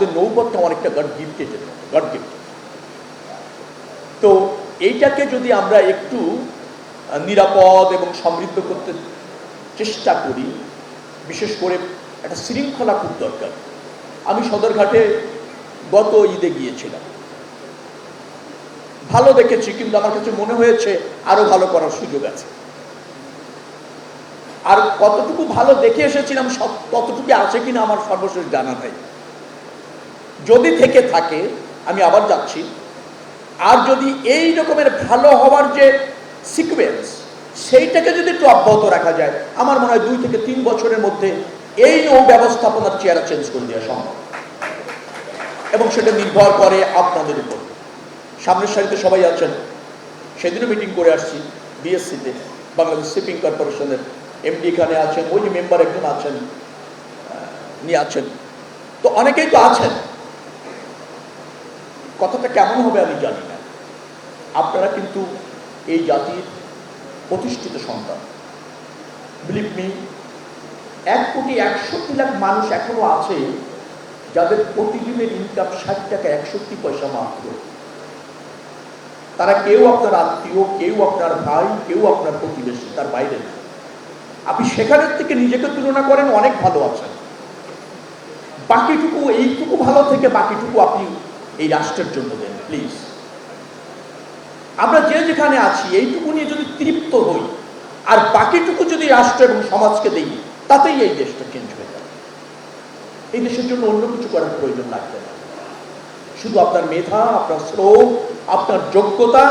আমাদের নৌপথটা অনেকটা god gifted, god gift. তো এইটাকে যদি আমরা একটু নিরাপদ এবং সমৃদ্ধ করতে চেষ্টা করি, বিশেষ করে একটা শৃঙ্খলা খুব দরকার। আমি সদরঘাটে গত ঈদে গিয়েছিলাম, ভালো দেখেছি, কিন্তু আমার কাছে মনে হয়েছে আরো ভালো করার সুযোগ আছে। আর কতটুকু ভালো দেখে এসেছিলাম কতটুকু আছে কিনা আমার সর্বশেষ জানা নাই। যদি থেকে থাকে আমি আবার যাচ্ছি। আর যদি এই রকমের ভালো হওয়ার যে সিকোয়েন্স, সেইটাকে যদি একটু অব্যাহত রাখা যায়, আমার মনে হয় 2 থেকে 3 বছরের মধ্যে এই নৌ ব্যবস্থাপনার চেহারা চেঞ্জ করে দেওয়া সম্ভব। এবং সেটা নির্ভর করে আপনাদের উপর। সামনের সারিতে সবাই আছেন, সেদিনও মিটিং করে আসছি বিএসসিতে, বাংলাদেশ শিপিং কর্পোরেশনের এমডি এখানে আছেন, ওই যে মেম্বার একজন আছেন, নিয়ে আছেন, তো অনেকেই তো আছেন। কথাটা কেমন হবে আমি জানি না। আপনারা কিন্তু এই জাতির প্রতিষ্ঠিত সন্তান। বিলিভ মি, 1,61,00,000 মানুষ এখনো আছে যাদের প্রতিদিনের ইনকাম 60 টাকা 61 পয়সা মাত্র। তারা কেউ আপনার আত্মীয়, কেউ আপনার ভাই, কেউ আপনার প্রতিবেশী, তার বাইরে না। আপনি সেখানের থেকে নিজেকে তুলনা করেন, অনেক ভালো আছেন। বাকিটুকু, এইটুকু ভালো থেকে বাকিটুকু আপনি এই রাষ্ট্রের জন্য দেন প্লিজ। আমরা যে যেখানে আছি এইটুকু নিয়ে যদি তৃপ্ত হই আর বাকিটুকু যদি রাষ্ট্র এবং সমাজকে দেই, তাতেই এই দেশটা চেঞ্জ হয়ে যাবে। এই দেশের জন্য অন্য কিছু করার প্রয়োজন লাগবে না। শুধু আপনার মেধা, আপনার শ্রম, আপনার যোগ্যতা,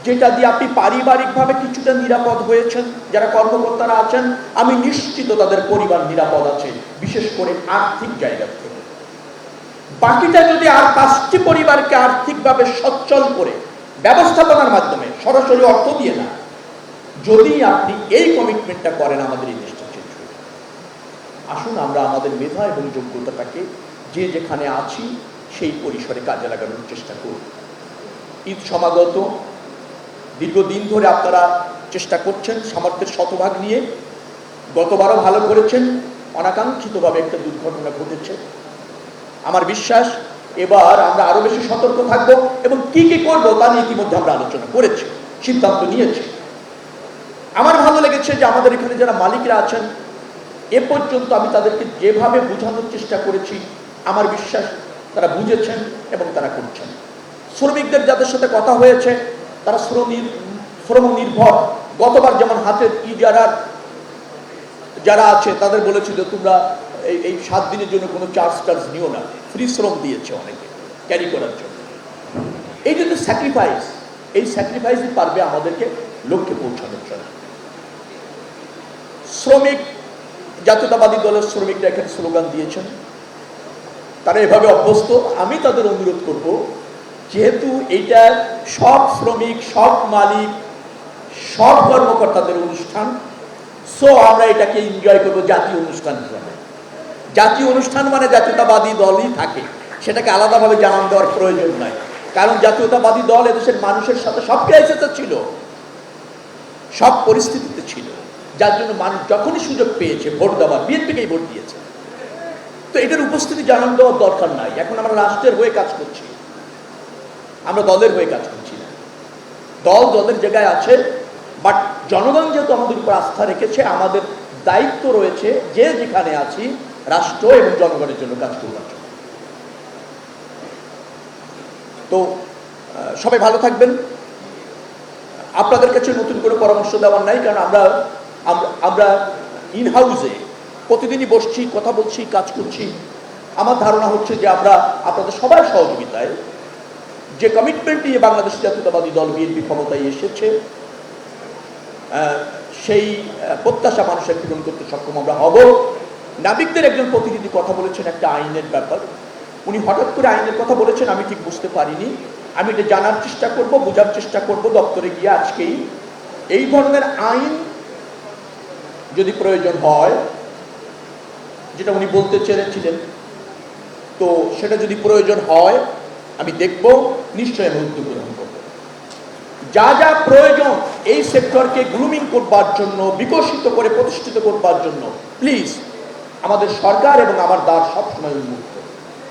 যেটা দিয়ে আপনি পারিবারিকভাবে কিছুটা নিরাপদ হয়েছেন, যারা কর্মকর্তারা আছেন, আমি নিশ্চিত তাদের পরিবার নিরাপদ আছে, বিশেষ করে আর্থিক জায়গা থেকে। বাকিটা যদি আর 5টি পরিবারকে আর্থিকভাবে সচ্ছল করে ব্যবস্থাপনার মাধ্যমে, সরাসরি অর্থ দিয়ে না, যদি আপনি এই কমিটমেন্টটা করেন, আমাদের এই দেশটা চেঞ্জ হয়ে যাবে। আসুন আমরা আমাদের মেধা এবং যোগ্যতাটাকে যে যেখানে আছি সেই পরিসরে কাজে লাগানোর চেষ্টা করব। ঈদ সমাগত, দীর্ঘদিন ধরে আপনারা চেষ্টা করছেন সামর্থ্যের শতভাগ নিয়ে। গতবারও ভালো করেছেন, অনাকাঙ্ক্ষিতভাবে একটা দুর্ঘটনা ঘটেছে। আমার বিশ্বাস এবার আমরা আরো বেশি সতর্ক থাকবো এবং কি কি করবো তা নিয়ে ইতিমধ্যে আমরা আলোচনা করেছি, সিদ্ধান্ত নিয়েছি। আমার ভালো লেগেছে যে আমাদের এখানে যারা মালিকরা আছেন, এ পর্যন্ত আমি তাদেরকে যেভাবে বোঝানোর চেষ্টা করেছি, আমার বিশ্বাস তারা বুঝেছেন এবং তারা করছেন। শ্রমিকদের যাদের সাথে কথা হয়েছে তারা শ্রম নির্ভর। গতবার যেমন হাতের ইজারার যারা আছে তাদের বলেছিল তোমরা এই 7 দিনের জন্য কোনো চার্জ নিও না, ফ্রি শ্রম দিয়েছে অনেকে ক্যারি করার জন্য। এই যে স্যাক্রিফাইস, এই স্যাক্রিফাইসই পারবে আমাদেরকে লক্ষ্যে পৌঁছানোর জন্য। শ্রমিক জাতীয়তাবাদী দলের শ্রমিকরা এখানে স্লোগান দিয়েছেন, তারা এভাবে অভ্যস্ত। আমি তাদের অনুরোধ করব, যেহেতু এইটা সব শ্রমিক, সব মালিক, সব কর্মকর্তাদের অনুষ্ঠান, সো আমরা এটাকে এনজয় করবো জাতীয় অনুষ্ঠান হিসাবে। জাতীয় অনুষ্ঠান মানে জাতীয়তাবাদী দলই থাকে, সেটাকে আলাদাভাবে জানান দেওয়ার প্রয়োজন নাই। কারণ জাতীয়তাবাদী দল এদেশের মানুষের সাথে সব ক্রাইসিসে ছিল, সব পরিস্থিতিতে ছিল, যার জন্য মানুষ যখনই সুযোগ পেয়েছে ভোট দেওয়ার, বিএনপিকেই ভোট দিয়েছে। তো এটার উপস্থিতি জানান দেওয়ার দরকার নাই। এখন আমরা রাষ্ট্রের হয়ে কাজ করছি, আমরা দলের হয়ে কাজ করছি না। দল দলের জায়গায় আছে, বাট জনগণ যেহেতু আমাদের উপর আস্থা রেখেছে, আমাদের দায়িত্ব রয়েছে যে যেখানে আছি রাষ্ট্র এবং জনগণের জন্য কাজ করবার জন্য। তো সবাই ভালো থাকবেন। আপনাদের কাছে নতুন করে পরামর্শ দেওয়ার নাই, কারণ আমরা ইন হাউসে প্রতিদিনই বসছি, কথা বলছি, কাজ করছি। আমার ধারণা হচ্ছে যে আমরা আপনাদের সবার সহযোগিতায় যে কমিটমেন্ট নিয়ে বাংলাদেশ জাতীয়তাবাদী দল বিএনপি ক্ষমতায় এসেছে, সেই প্রত্যাশা মানুষের পূরণ করতে সক্ষম আমরা হব। নাবিকদের একজন প্রতিনিধি কথা বলেছেন একটা আইনের ব্যাপার, উনি হঠাৎ করে আইনের কথা বলেছেন, আমি ঠিক বুঝতে পারিনি। আমি এটা জানার চেষ্টা করব, বোঝার চেষ্টা করব দপ্তরে গিয়ে আজকেই। এই ধরনের আইন যদি প্রয়োজন হয়, যেটা উনি বলতে চেয়েছিলেন, তো সেটা যদি প্রয়োজন হয় আমি দেখব, নিশ্চয়ই আমি উদ্যোগ গ্রহণ করব। যা যা প্রয়োজন এই সেক্টরকে গ্রুমিং করবার জন্য, বিকশিত করে প্রতিষ্ঠিত করবার জন্য, প্লিজ আমাদের সরকার এবং আমার দ্বার সবসময় উন্মুক্ত।